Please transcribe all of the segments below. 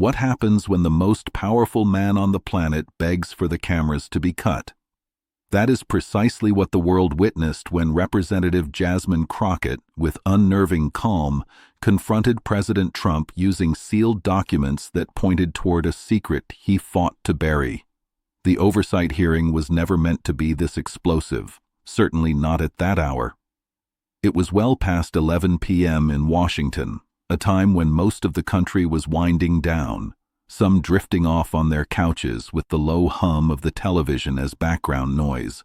What happens when the most powerful man on the planet begs for the cameras to be cut? That is precisely what the world witnessed when Representative Jasmine Crockett, with unnerving calm, confronted President Trump using sealed documents that pointed toward a secret he fought to bury. The oversight hearing was never meant to be this explosive, certainly not at that hour. It was well past 11 p.m. in Washington, a time when most of the country was winding down, some drifting off on their couches with the low hum of the television as background noise.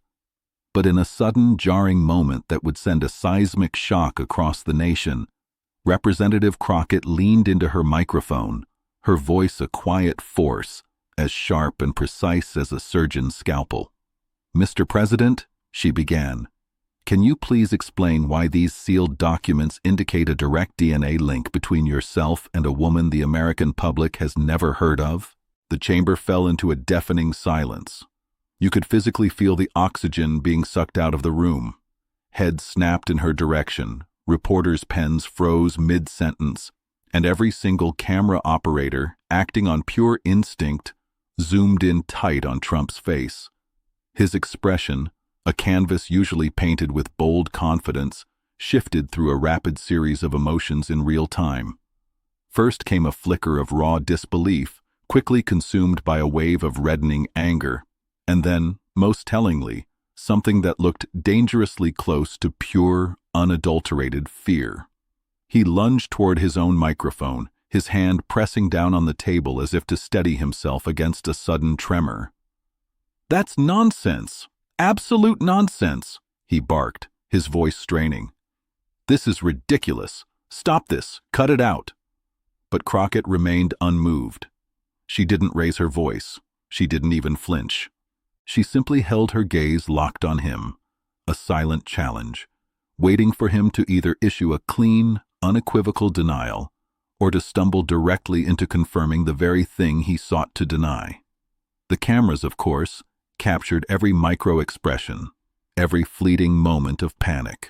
But in a sudden, jarring moment that would send a seismic shock across the nation, Representative Crockett leaned into her microphone, her voice a quiet force, as sharp and precise as a surgeon's scalpel. "Mr. President," she began, "can you please explain why these sealed documents indicate a direct DNA link between yourself and a woman the American public has never heard of?" The chamber fell into a deafening silence. You could physically feel the oxygen being sucked out of the room. Heads snapped in her direction, reporters' pens froze mid-sentence, and every single camera operator, acting on pure instinct, zoomed in tight on Trump's face. His expression, a canvas usually painted with bold confidence, shifted through a rapid series of emotions in real time. First came a flicker of raw disbelief, quickly consumed by a wave of reddening anger, and then, most tellingly, something that looked dangerously close to pure, unadulterated fear. He lunged toward his own microphone, his hand pressing down on the table as if to steady himself against a sudden tremor. "That's nonsense! Absolute nonsense!" he barked, his voice straining. "This is ridiculous. Stop this. Cut it out." But Crockett remained unmoved. She didn't raise her voice. She didn't even flinch. She simply held her gaze locked on him, a silent challenge, waiting for him to either issue a clean, unequivocal denial or to stumble directly into confirming the very thing he sought to deny. The cameras, of course, captured every micro-expression, every fleeting moment of panic.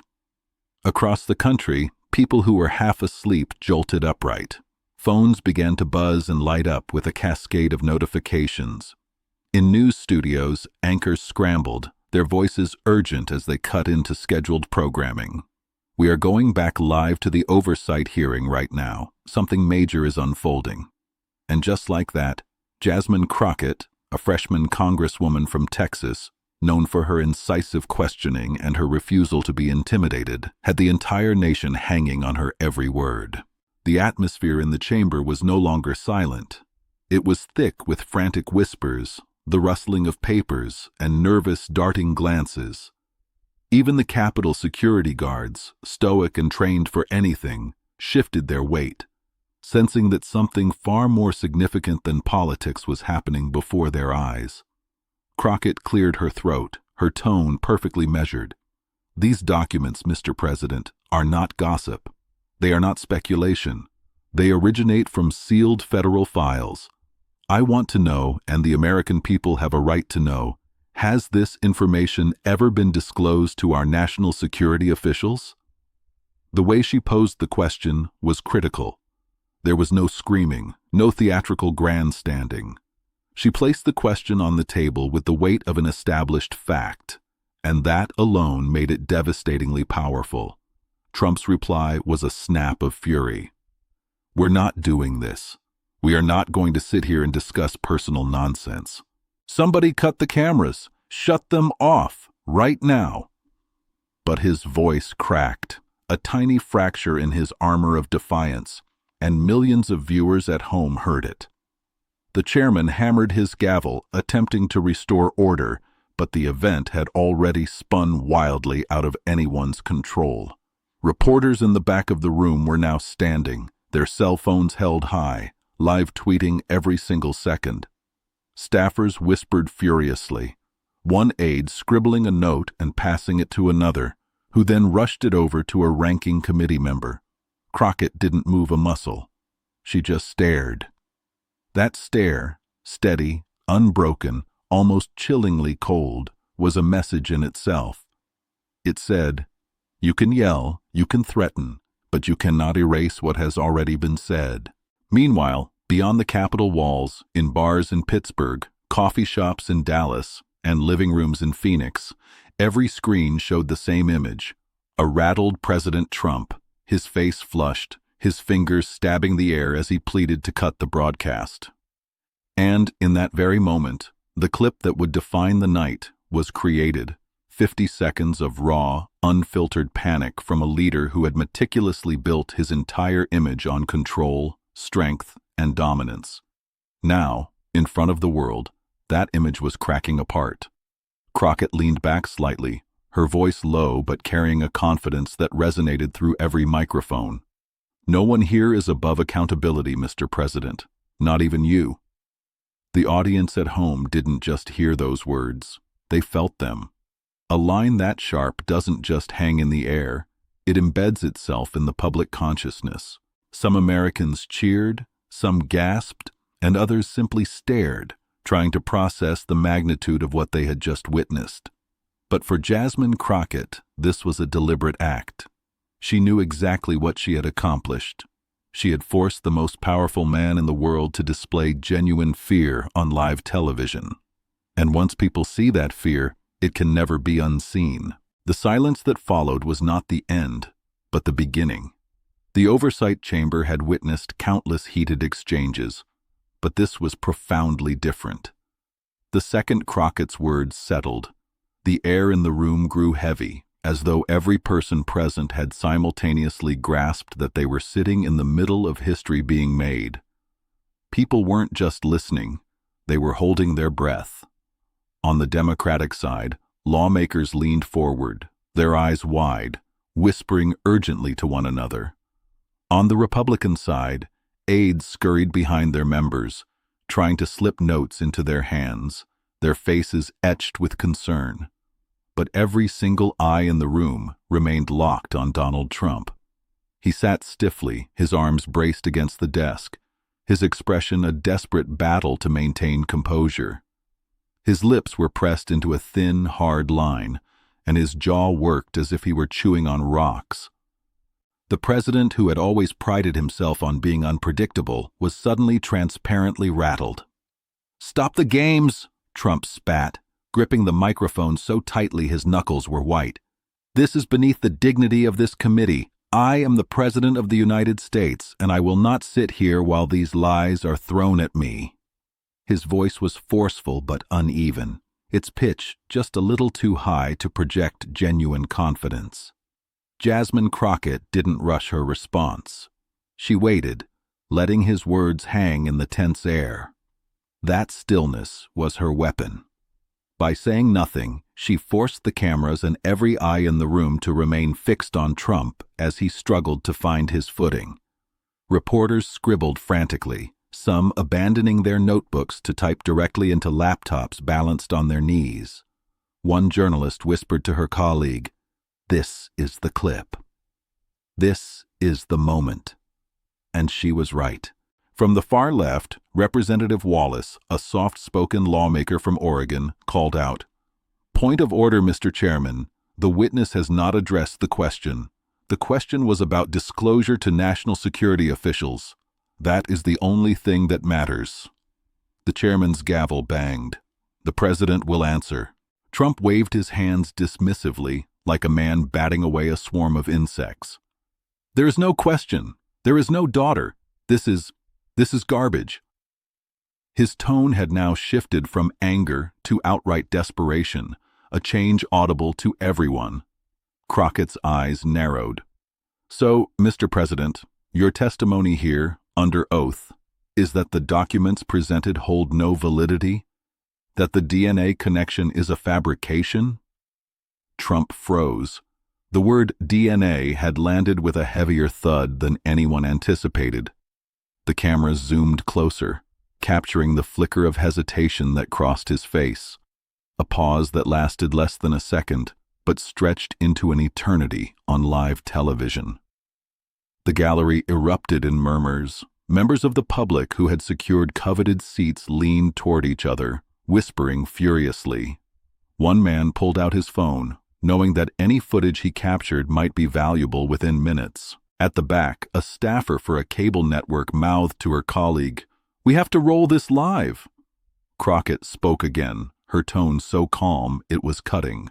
Across the country, people who were half asleep jolted upright. Phones began to buzz and light up with a cascade of notifications. In news studios, anchors scrambled, their voices urgent as they cut into scheduled programming. "We are going back live to the oversight hearing right now. Something major is unfolding." And just like that, Jasmine Crockett, a freshman congresswoman from Texas, known for her incisive questioning and her refusal to be intimidated, had the entire nation hanging on her every word. The atmosphere in the chamber was no longer silent. It was thick with frantic whispers, the rustling of papers, and nervous, darting glances. Even the Capitol security guards, stoic and trained for anything, shifted their weight, sensing that something far more significant than politics was happening before their eyes. Crockett cleared her throat, her tone perfectly measured. "These documents, Mr. President, are not gossip. They are not speculation. They originate from sealed federal files. I want to know, and the American people have a right to know, has this information ever been disclosed to our national security officials?" The way she posed the question was critical. There was no screaming, no theatrical grandstanding. She placed the question on the table with the weight of an established fact, and that alone made it devastatingly powerful. Trump's reply was a snap of fury. "We're not doing this. We are not going to sit here and discuss personal nonsense. Somebody cut the cameras. Shut them off, right now." But his voice cracked, a tiny fracture in his armor of defiance, and millions of viewers at home heard it. The chairman hammered his gavel, attempting to restore order, but the event had already spun wildly out of anyone's control. Reporters in the back of the room were now standing, their cell phones held high, live tweeting every single second. Staffers whispered furiously, one aide scribbling a note and passing it to another, who then rushed it over to a ranking committee member. Crockett didn't move a muscle. She just stared. That stare, steady, unbroken, almost chillingly cold, was a message in itself. It said, "You can yell, you can threaten, but you cannot erase what has already been said." Meanwhile, Beyond the Capitol walls, in bars in Pittsburgh, coffee shops in Dallas, and living rooms in Phoenix, every screen showed the same image: a rattled President Trump, his face flushed, his fingers stabbing the air as he pleaded to cut the broadcast. And in that very moment, the clip that would define the night was created: 50 seconds of raw, unfiltered panic from a leader who had meticulously built his entire image on control, strength, and dominance. Now, in front of the world, that image was cracking apart. Crockett leaned back slightly, her voice low but carrying a confidence that resonated through every microphone. "No one here is above accountability, Mr. President. Not even you." The audience at home didn't just hear those words, they felt them. A line that sharp doesn't just hang in the air, it embeds itself in the public consciousness. Some Americans cheered, some gasped, and others simply stared, trying to process the magnitude of what they had just witnessed. But for Jasmine Crockett, this was a deliberate act. She knew exactly what she had accomplished. She had forced the most powerful man in the world to display genuine fear on live television. And once people see that fear, it can never be unseen. The silence that followed was not the end, but the beginning. The oversight chamber had witnessed countless heated exchanges, but this was profoundly different. The second Crockett's words settled, the air in the room grew heavy, as though every person present had simultaneously grasped that they were sitting in the middle of history being made. People weren't just listening, they were holding their breath. On the Democratic side, lawmakers leaned forward, their eyes wide, whispering urgently to one another. On the Republican side, aides scurried behind their members, trying to slip notes into their hands, their faces etched with concern. But every single eye in the room remained locked on Donald Trump. He sat stiffly, his arms braced against the desk, his expression a desperate battle to maintain composure. His lips were pressed into a thin, hard line, and his jaw worked as if he were chewing on rocks. The president, who had always prided himself on being unpredictable, was suddenly transparently rattled. "Stop the games!" Trump spat, gripping the microphone so tightly his knuckles were white. "This is beneath the dignity of this committee. I am the President of the United States, and I will not sit here while these lies are thrown at me." His voice was forceful but uneven, its pitch just a little too high to project genuine confidence. Jasmine Crockett didn't rush her response. She waited, letting his words hang in the tense air. That stillness was her weapon. By saying nothing, she forced the cameras and every eye in the room to remain fixed on Trump as he struggled to find his footing. Reporters scribbled frantically, some abandoning their notebooks to type directly into laptops balanced on their knees. One journalist whispered to her colleague, "This is the clip. This is the moment." And she was right. From the far left, Representative Wallace, a soft-spoken lawmaker from Oregon, called out, "Point of order, Mr. Chairman. The witness has not addressed the question. The question was about disclosure to national security officials. That is the only thing that matters." The chairman's gavel banged. "The president will answer." Trump waved his hands dismissively, like a man batting away a swarm of insects. "There is no question. There is no daughter. This is garbage." His tone had now shifted from anger to outright desperation, a change audible to everyone. Crockett's eyes narrowed. "So, Mr. President, your testimony here, under oath, is that the documents presented hold no validity? That the DNA connection is a fabrication?" Trump froze. The word DNA had landed with a heavier thud than anyone anticipated. The cameras zoomed closer, capturing the flicker of hesitation that crossed his face, a pause that lasted less than a second, but stretched into an eternity on live television. The gallery erupted in murmurs. Members of the public who had secured coveted seats leaned toward each other, whispering furiously. One man pulled out his phone, knowing that any footage he captured might be valuable within minutes. At the back, a staffer for a cable network mouthed to her colleague, We have to roll this live." Crockett spoke again, her tone so calm it was cutting.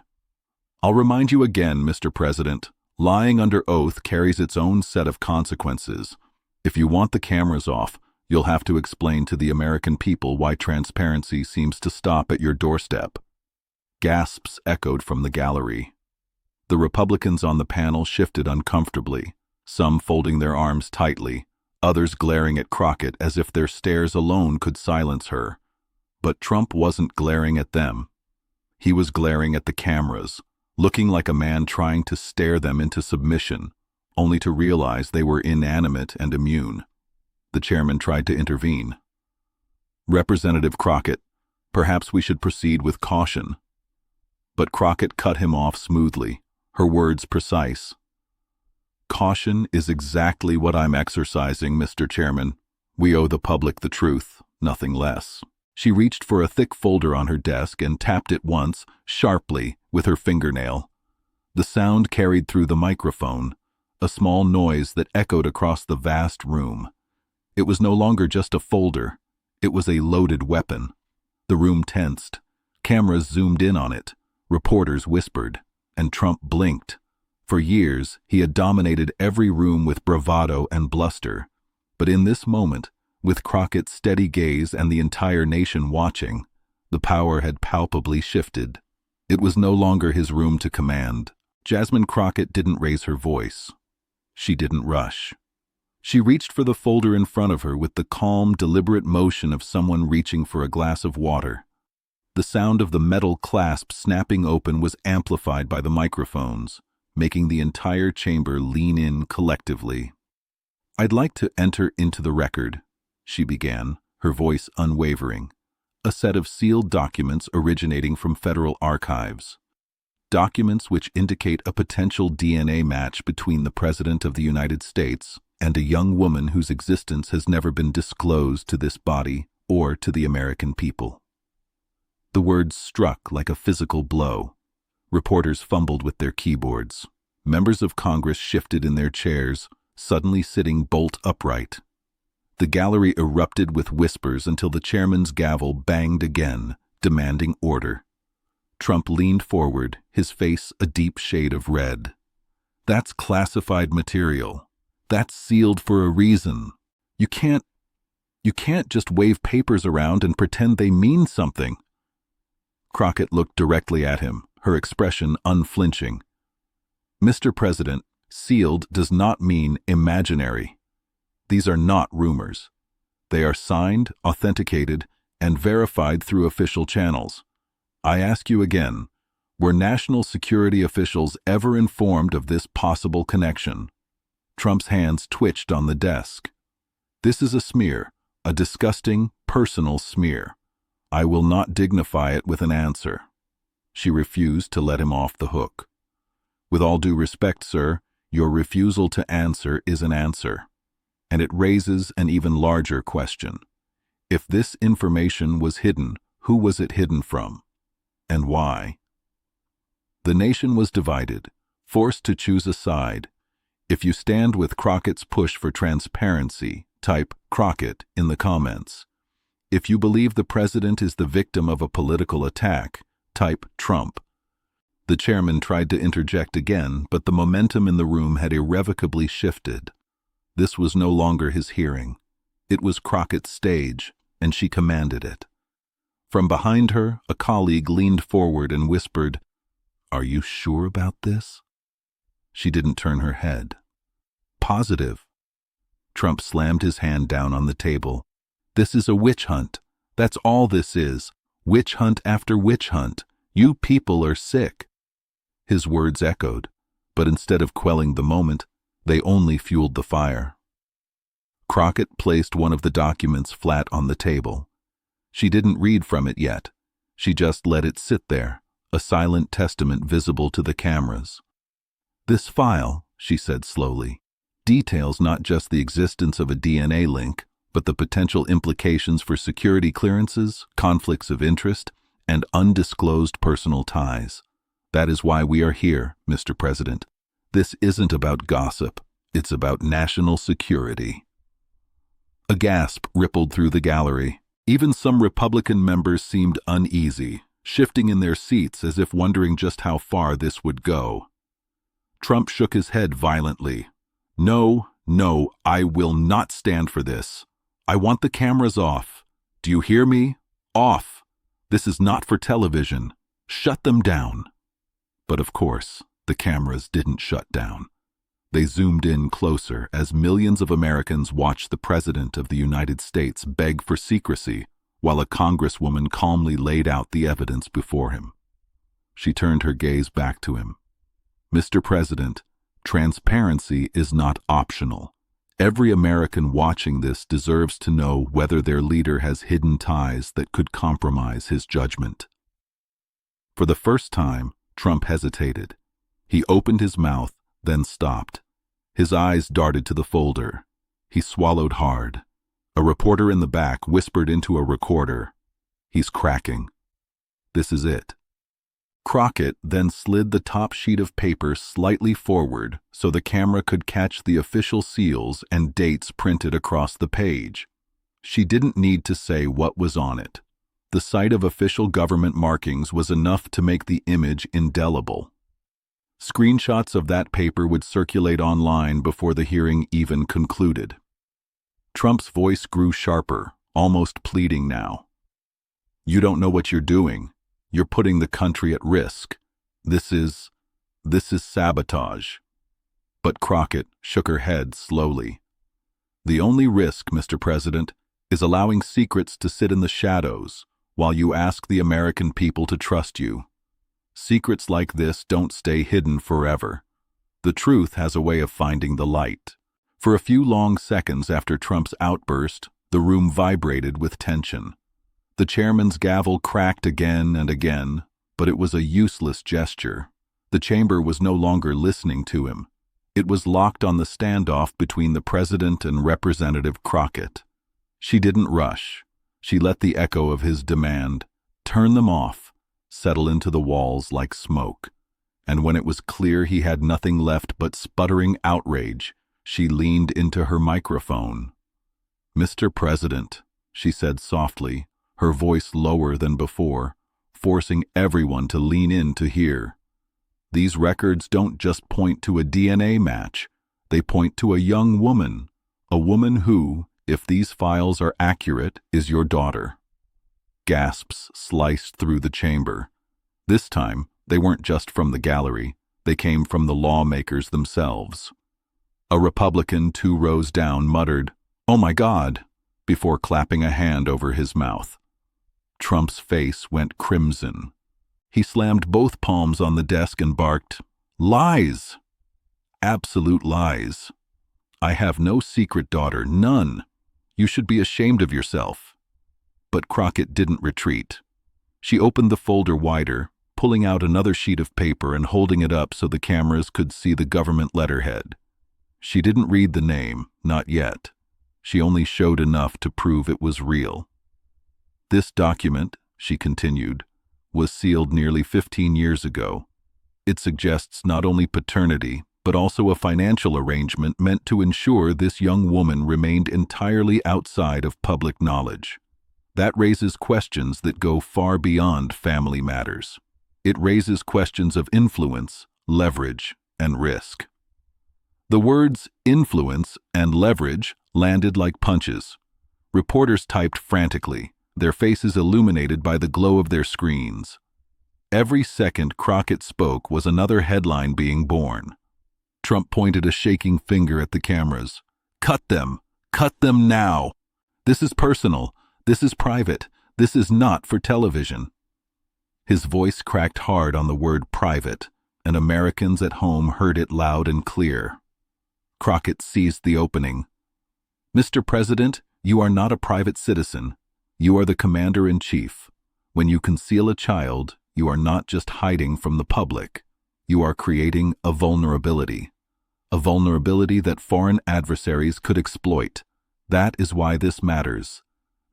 "I'll remind you again, Mr. President, lying under oath carries its own set of consequences. If you want the cameras off, you'll have to explain to the American people why transparency seems to stop at your doorstep." Gasps echoed from the gallery. The Republicans on the panel shifted uncomfortably, some folding their arms tightly, others glaring at Crockett as if their stares alone could silence her. But Trump wasn't glaring at them. He was glaring at the cameras, looking like a man trying to stare them into submission, only to realize they were inanimate and immune. The chairman tried to intervene. "Representative Crockett, perhaps we should proceed with caution." But Crockett cut him off smoothly, her words precise. "Caution is exactly what I'm exercising, Mr. Chairman. We owe the public the truth, nothing less." She reached for a thick folder on her desk and tapped it once, sharply, with her fingernail. The sound carried through the microphone, a small noise that echoed across the vast room. It was no longer just a folder. It was a loaded weapon. The room tensed. Cameras zoomed in on it. Reporters whispered. And Trump blinked. For years, he had dominated every room with bravado and bluster. But in this moment, with Crockett's steady gaze and the entire nation watching, the power had palpably shifted. It was no longer his room to command. Jasmine Crockett didn't raise her voice. She didn't rush. She reached for the folder in front of her with the calm, deliberate motion of someone reaching for a glass of water. The sound of the metal clasp snapping open was amplified by the microphones, making the entire chamber lean in collectively. "I'd like to enter into the record," she began, her voice unwavering, "a set of sealed documents originating from federal archives. Documents which indicate a potential DNA match between the President of the United States and a young woman whose existence has never been disclosed to this body or to the American people." The words struck like a physical blow. Reporters fumbled with their keyboards. Members of Congress shifted in their chairs, suddenly sitting bolt upright. The gallery erupted with whispers until the chairman's gavel banged again, demanding order. Trump leaned forward, his face a deep shade of red. "That's classified material. That's sealed for a reason. You can't just wave papers around and pretend they mean something." Crockett looked directly at him, her expression unflinching. "Mr. President, sealed does not mean imaginary. These are not rumors. They are signed, authenticated, and verified through official channels. I ask you again, were national security officials ever informed of this possible connection?" Trump's hands twitched on the desk. "This is a smear, a disgusting, personal smear. I will not dignify it with an answer." She refused to let him off the hook. "With all due respect, sir, your refusal to answer is an answer. And it raises an even larger question. If this information was hidden, who was it hidden from? And why?" The nation was divided, forced to choose a side. If you stand with Crockett's push for transparency, type Crockett in the comments. If you believe the president is the victim of a political attack, type Trump. The chairman tried to interject again, but the momentum in the room had irrevocably shifted. This was no longer his hearing. It was Crockett's stage, and she commanded it. From behind her, a colleague leaned forward and whispered, "Are you sure about this?" She didn't turn her head. "Positive." Trump slammed his hand down on the table. "This is a witch hunt. That's all this is. Witch hunt after witch hunt. You people are sick." His words echoed, but instead of quelling the moment, they only fueled the fire. Crockett placed one of the documents flat on the table. She didn't read from it yet. She just let it sit there, a silent testament visible to the cameras. "This file," she said slowly, "details not just the existence of a DNA link, but the potential implications for security clearances, conflicts of interest, and undisclosed personal ties. That is why we are here, Mr. President. This isn't about gossip. It's about national security." A gasp rippled through the gallery. Even some Republican members seemed uneasy, shifting in their seats as if wondering just how far this would go. Trump shook his head violently. No, I will not stand for this. I want the cameras off. Do you hear me? Off. This is not for television. Shut them down. But of course, the cameras didn't shut down. They zoomed in closer as millions of Americans watched the President of the United States beg for secrecy while a Congresswoman calmly laid out the evidence before him. She turned her gaze back to him. Mr. President, transparency is not optional. Every American watching this deserves to know whether their leader has hidden ties that could compromise his judgment. For the first time, Trump hesitated. He opened his mouth, then stopped. His eyes darted to the folder. He swallowed hard. A reporter in the back whispered into a recorder, "He's cracking. This is it." Crockett then slid the top sheet of paper slightly forward so the camera could catch the official seals and dates printed across the page. She didn't need to say what was on it. The sight of official government markings was enough to make the image indelible. Screenshots of that paper would circulate online before the hearing even concluded. Trump's voice grew sharper, almost pleading now. "You don't know what you're doing. You're putting the country at risk. This is sabotage." But Crockett shook her head slowly. "The only risk, Mr. President, is allowing secrets to sit in the shadows while you ask the American people to trust you. Secrets like this don't stay hidden forever. The truth has a way of finding the light." For a few long seconds after Trump's outburst, the room vibrated with tension. The chairman's gavel cracked again and again, but it was a useless gesture. The chamber was no longer listening to him. It was locked on the standoff between the president and Representative Crockett. She didn't rush. She let the echo of his demand, "Turn them off," settle into the walls like smoke. And when it was clear he had nothing left but sputtering outrage, she leaned into her microphone. "Mr. President," she said softly, her voice lower than before, forcing everyone to lean in to hear. "These records don't just point to a DNA match. They point to a young woman, a woman who, if these files are accurate, is your daughter." Gasps sliced through the chamber. This time, they weren't just from the gallery. They came from the lawmakers themselves. A Republican 2 rows down muttered, "Oh my God," before clapping a hand over his mouth. Trump's face went crimson. He slammed both palms on the desk and barked, "Lies! Absolute lies. I have no secret daughter, none. You should be ashamed of yourself." But Crockett didn't retreat. She opened the folder wider, pulling out another sheet of paper and holding it up so the cameras could see the government letterhead. She didn't read the name, not yet. She only showed enough to prove it was real. "This document," she continued, "was sealed nearly 15 years ago. It suggests not only paternity, but also a financial arrangement meant to ensure this young woman remained entirely outside of public knowledge. That raises questions that go far beyond family matters. It raises questions of influence, leverage, and risk." The words influence and leverage landed like punches. Reporters typed frantically, their faces illuminated by the glow of their screens. Every second Crockett spoke was another headline being born. Trump pointed a shaking finger at the cameras. "Cut them! Cut them now! This is personal. This is private. This is not for television." His voice cracked hard on the word private, and Americans at home heard it loud and clear. Crockett seized the opening. "Mr. President, you are not a private citizen. You are the commander-in-chief. When you conceal a child, you are not just hiding from the public. You are creating a vulnerability that foreign adversaries could exploit. That is why this matters.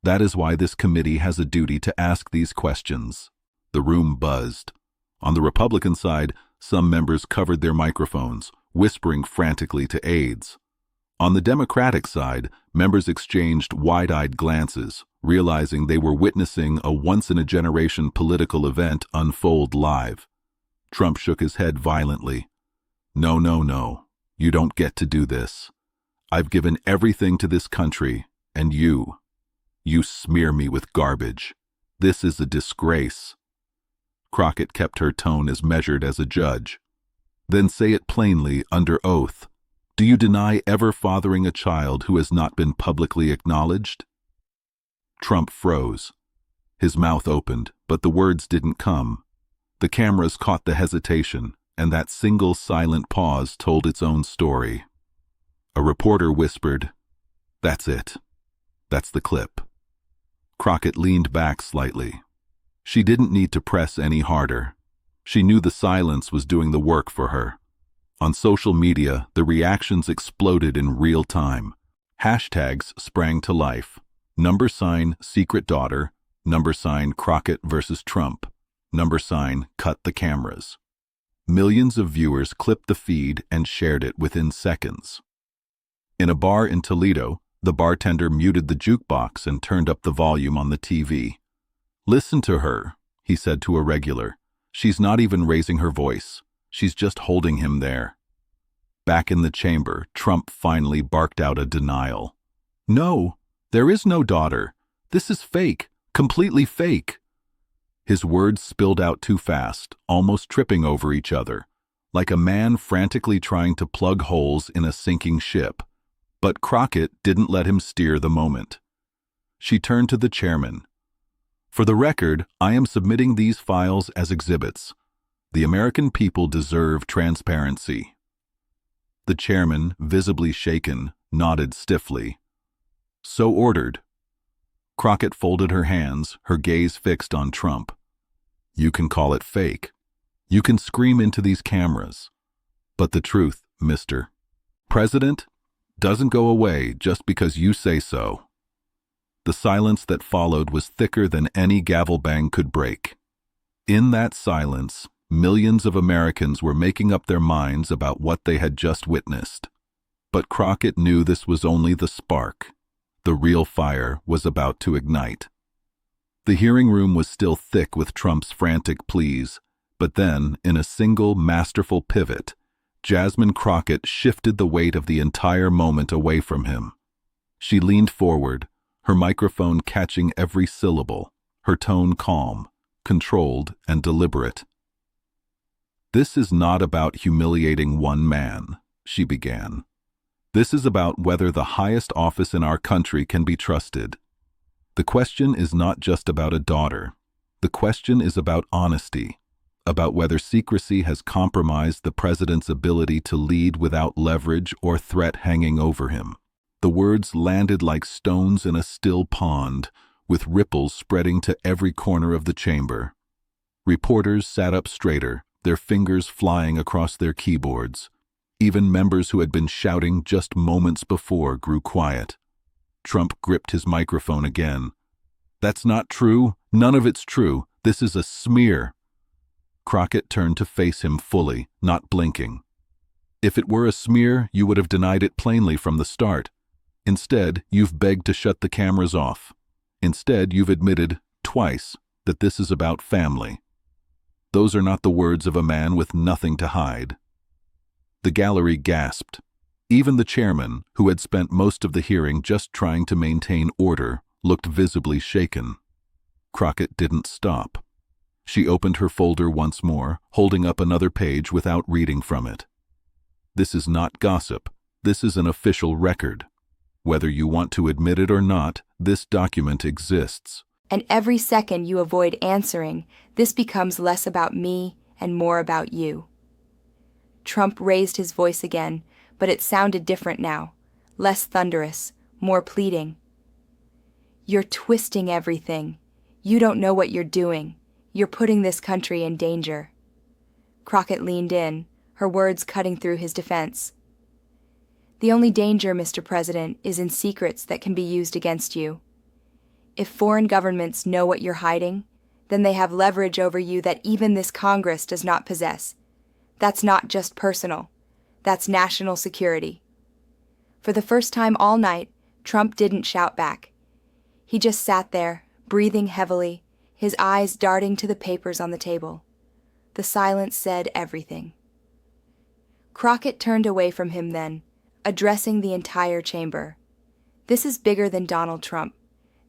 That is why this committee has a duty to ask these questions." The room buzzed. On the Republican side, some members covered their microphones, whispering frantically to aides. On the Democratic side, members exchanged wide-eyed glances, realizing they were witnessing a once-in-a-generation political event unfold live. Trump shook his head violently. No, no, no. You don't get to do this. I've given everything to this country, and you smear me with garbage. This is a disgrace. Crockett kept her tone as measured as a judge. Then say it plainly, under oath. Do you deny ever fathering a child who has not been publicly acknowledged? Trump froze. His mouth opened, but the words didn't come. The cameras caught the hesitation, and that single silent pause told its own story. A reporter whispered, "That's it. That's the clip." Crockett leaned back slightly. She didn't need to press any harder. She knew the silence was doing the work for her. On social media, the reactions exploded in real time. Hashtags sprang to life. #secret daughter, #Crockett versus Trump, #cut the cameras. Millions of viewers clipped the feed and shared it within seconds. In a bar in Toledo, the bartender muted the jukebox and turned up the volume on the TV. "Listen to her," he said to a regular. "She's not even raising her voice. She's just holding him there." Back in the chamber, Trump finally barked out a denial. "No, there is no daughter. This is fake, completely fake." His words spilled out too fast, almost tripping over each other, like a man frantically trying to plug holes in a sinking ship. But Crockett didn't let him steer the moment. She turned to the chairman. "For the record, I am submitting these files as exhibits. The American people deserve transparency." The chairman, visibly shaken, nodded stiffly. "So ordered." Crockett folded her hands, her gaze fixed on Trump. "You can call it fake. You can scream into these cameras. But the truth, Mr. President, doesn't go away just because you say so." The silence that followed was thicker than any gavel bang could break. In that silence, millions of Americans were making up their minds about what they had just witnessed. But Crockett knew this was only the spark. The real fire was about to ignite. The hearing room was still thick with Trump's frantic pleas, but then, in a single masterful pivot, Jasmine Crockett shifted the weight of the entire moment away from him. She leaned forward, her microphone catching every syllable, her tone calm, controlled, and deliberate. "This is not about humiliating one man," she began. "This is about whether the highest office in our country can be trusted. The question is not just about a daughter. The question is about honesty, about whether secrecy has compromised the president's ability to lead without leverage or threat hanging over him." The words landed like stones in a still pond, with ripples spreading to every corner of the chamber. Reporters sat up straighter, their fingers flying across their keyboards. Even members who had been shouting just moments before grew quiet. Trump gripped his microphone again. "That's not true. None of it's true. This is a smear." Crockett turned to face him fully, not blinking. "If it were a smear, you would have denied it plainly from the start. Instead, you've begged to shut the cameras off. Instead, you've admitted, twice, that this is about family. Those are not the words of a man with nothing to hide." The gallery gasped. Even the chairman, who had spent most of the hearing just trying to maintain order, looked visibly shaken. Crockett didn't stop. She opened her folder once more, holding up another page without reading from it. "This is not gossip. This is an official record. Whether you want to admit it or not, this document exists. And every second you avoid answering, this becomes less about me and more about you." Trump raised his voice again, but it sounded different now, less thunderous, more pleading. "You're twisting everything. You don't know what you're doing. You're putting this country in danger." Crockett leaned in, her words cutting through his defense. "The only danger, Mr. President, is in secrets that can be used against you. If foreign governments know what you're hiding, then they have leverage over you that even this Congress does not possess. That's not just personal. That's national security. For the first time all night, Trump didn't shout back. He just sat there, breathing heavily, his eyes darting to the papers on the table. The silence said everything. Crockett turned away from him then, addressing the entire chamber. This is bigger than Donald Trump.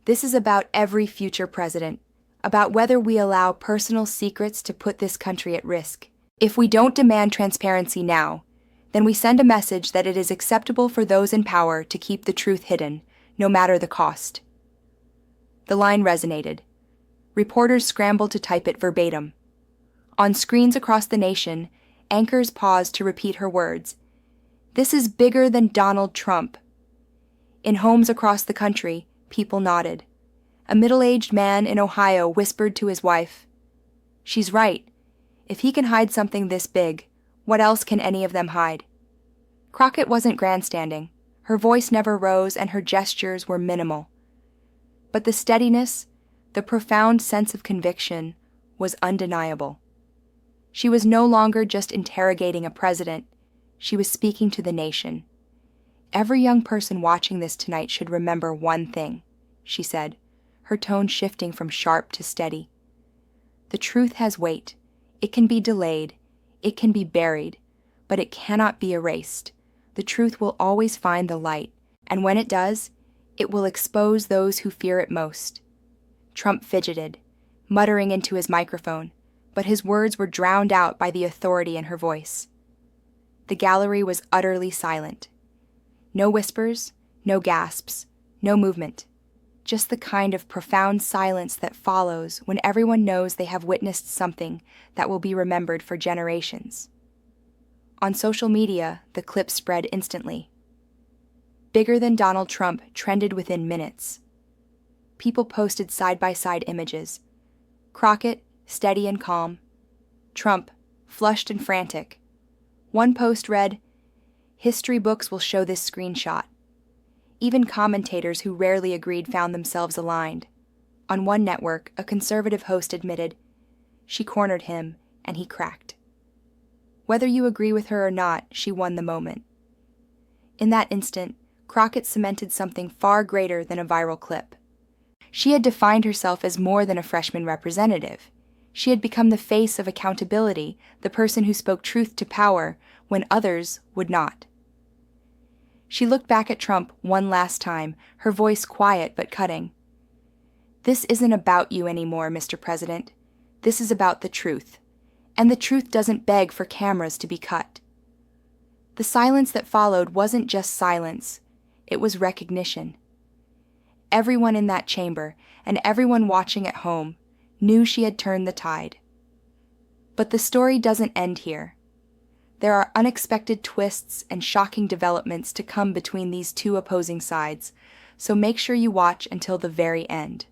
This is about every future president, about whether we allow personal secrets to put this country at risk. If we don't demand transparency now, then we send a message that it is acceptable for those in power to keep the truth hidden, no matter the cost. The line resonated. Reporters scrambled to type it verbatim. On screens across the nation, anchors paused to repeat her words. This is bigger than Donald Trump. In homes across the country, people nodded. A middle-aged man in Ohio whispered to his wife, "She's right. If he can hide something this big, what else can any of them hide?" Crockett wasn't grandstanding. Her voice never rose and her gestures were minimal. But the steadiness, the profound sense of conviction, was undeniable. She was no longer just interrogating a president. She was speaking to the nation. Every young person watching this tonight should remember one thing, she said, her tone shifting from sharp to steady. The truth has weight. It can be delayed. It can be buried. But it cannot be erased. The truth will always find the light, and when it does, it will expose those who fear it most. Trump fidgeted, muttering into his microphone, but his words were drowned out by the authority in her voice. The gallery was utterly silent. No whispers, no gasps, no movement. Just the kind of profound silence that follows when everyone knows they have witnessed something that will be remembered for generations. On social media, the clip spread instantly. Bigger than Donald Trump trended within minutes. People posted side-by-side images. Crockett, steady and calm. Trump, flushed and frantic. One post read, "History books will show this screenshot." Even commentators who rarely agreed found themselves aligned. On one network, a conservative host admitted, "She cornered him, and he cracked." Whether you agree with her or not, she won the moment. In that instant, Crockett cemented something far greater than a viral clip. She had defined herself as more than a freshman representative. She had become the face of accountability, the person who spoke truth to power when others would not. She looked back at Trump one last time, her voice quiet but cutting. "This isn't about you anymore, Mr. President. This is about the truth. And the truth doesn't beg for cameras to be cut." The silence that followed wasn't just silence, it was recognition. Everyone in that chamber, and everyone watching at home, knew she had turned the tide. But the story doesn't end here. There are unexpected twists and shocking developments to come between these two opposing sides, so make sure you watch until the very end.